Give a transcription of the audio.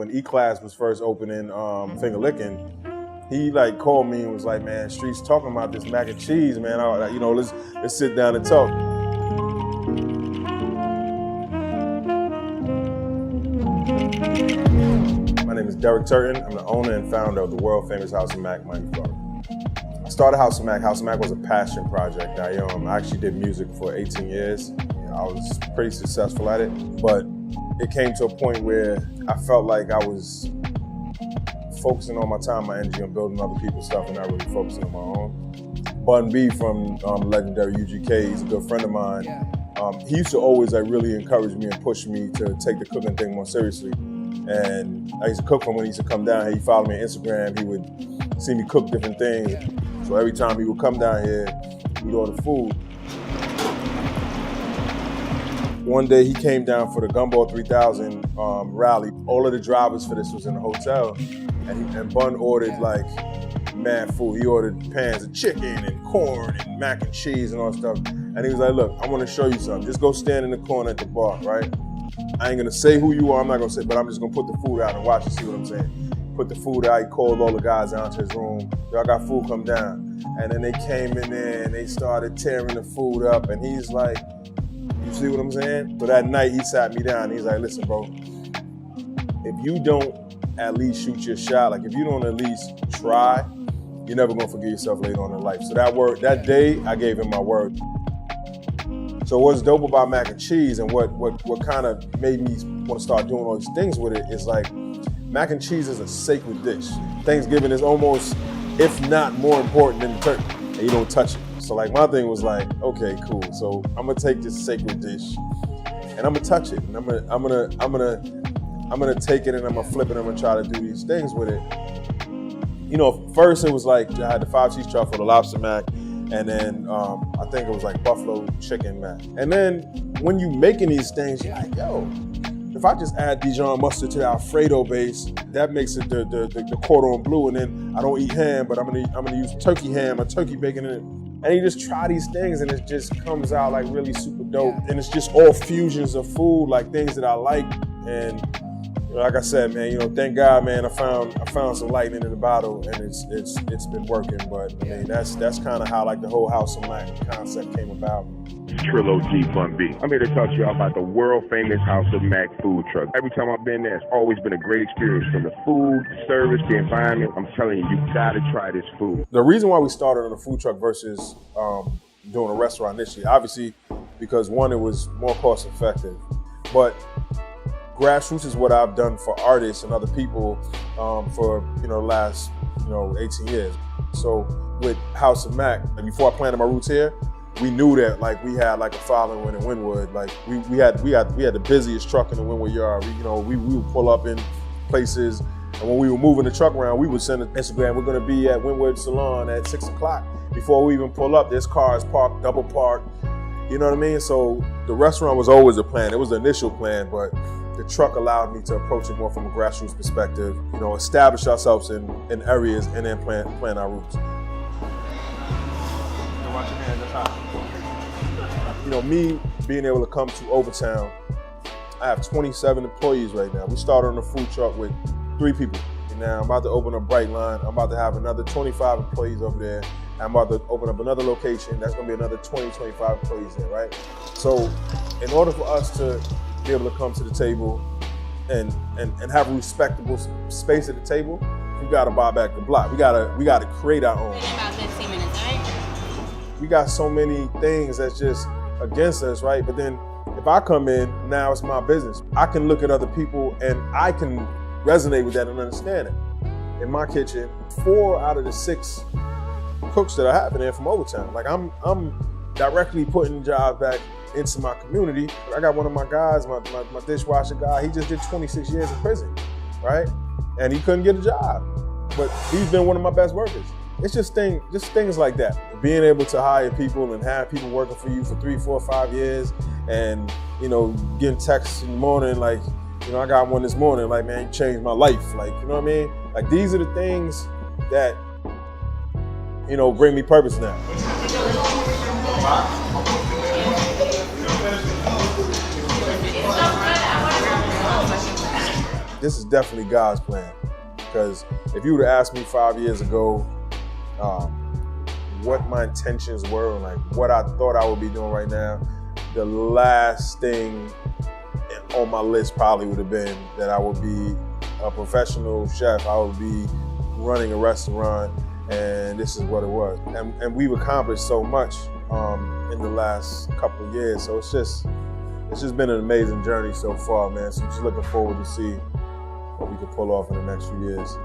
when E-Class was first opening Finger Licking, he like called me and was like, man, Street's talking about this mac and cheese, man. Let's sit down and talk. My name is Derek Turton. I'm the owner and founder of the world famous House of Mac, Miami, Florida. I started House of Mac. House of Mac was a passion project. I actually did music for 18 years. I was pretty successful at it, but it came to a point where I felt like I was focusing all my time, my energy on building other people's stuff and not really focusing on my own. Bun B from legendary UGK, he's a good friend of mine. He used to always really encourage me and push me to take the cooking thing more seriously. And I used to cook for him when he used to come down here. He followed me on Instagram. He would see me cook different things. So every time he would come down here, we'd order food. One day he came down for the Gumball 3000 rally. All of the drivers for this was in the hotel. And Bun ordered like mad food. He ordered pans of chicken and corn and mac and cheese and all that stuff. And he was like, look, I want to show you something. Just go stand in the corner at the bar, right? I ain't gonna say who you are, I'm not gonna say, but I'm just gonna put the food out and watch and see what I'm saying. Put the food out, he called all the guys down to his room. Y'all got food, come down. And then they came in there and they started tearing the food up and he's like, you see what I'm saying? So that night he sat me down and he's like, listen, bro, if you don't at least shoot your shot, like if you don't at least try, you're never gonna forgive yourself later on in life. So that day, I gave him my word. So what's dope about mac and cheese and what kind of made me want to start doing all these things with it is like, mac and cheese is a sacred dish. Thanksgiving is almost, if not more important than the turkey, and you don't touch it. So like my thing was like, okay, cool. So I'm gonna take this sacred dish and I'm gonna touch it. And I'm gonna take it and I'm gonna flip it and I'm gonna try to do these things with it. You know, first it was like, I had the 5-cheese truffle, the lobster mac, and then I think it was like buffalo chicken mac. And then when you making these things, you're like, yo, if I just add Dijon mustard to the Alfredo base, that makes it the cordon bleu, and then I don't eat ham, but I'm gonna use turkey ham or turkey bacon in it. And you just try these things and it just comes out like really super dope. And it's just all fusions of food, like things that I like. And like I said, man, thank God, man, I found some lightning in the bottle and it's been working. But I mean, that's kind of how like the whole House of Mac concept came about. Trillo G Bun B. I'm here to talk to you about the world famous House of Mac food truck. Every time I've been there, it's always been a great experience. From the food, the service, the environment. I'm telling you, you gotta try this food. The reason why we started on a food truck versus doing a restaurant initially, obviously, because one, it was more cost effective, but grassroots is what I've done for artists and other people for the last 18 years. So with House of Mac, and before I planted my roots here, we knew that like we had like a following in Wynwood. Like we had the busiest truck in the Wynwood yard. We would pull up in places, and when we were moving the truck around, we would send an Instagram, we're gonna be at Wynwood Salon at 6 o'clock. Before we even pull up, there's cars parked, double parked. You know what I mean? So the restaurant was always a plan. It was the initial plan, but the truck allowed me to approach it more from a grassroots perspective, establish ourselves in areas and then plan our roots. Watch your hands, that's hot. Me being able to come to Overtown, I have 27 employees right now. We started on a food truck with 3 people. And now I'm about to open up Brightline. I'm about to have another 25 employees over there. I'm about to open up another location. That's gonna be another 20, 25 employees there, right? So in order for us to be able to come to the table and have a respectable space at the table, we gotta buy back the block. We gotta create our own. About 15 minutes, all right? We got so many things that's just against us, right? But then if I come in, now it's my business. I can look at other people and I can resonate with that and understand it. In my kitchen, 4 out of the 6 cooks that I have in there from Overtown. Like I'm directly putting jobs back into my community. I got one of my guys, my dishwasher guy, he just did 26 years in prison, right? And he couldn't get a job, but he's been one of my best workers. It's just things like that. Being able to hire people and have people working for you for 3, 4, 5 years, and getting texts in the morning like, I got one this morning like, man, you changed my life. Like, you know what I mean? Like these are the things that bring me purpose now. this is definitely God's plan. Because if you would have asked me 5 years ago what my intentions were and like what I thought I would be doing right now, the last thing on my list probably would have been that I would be a professional chef. I would be running a restaurant, and this is what it was. And we've accomplished so much in the last couple of years. So it's just been an amazing journey so far, man. So I'm just looking forward to see what we can pull off in the next few years.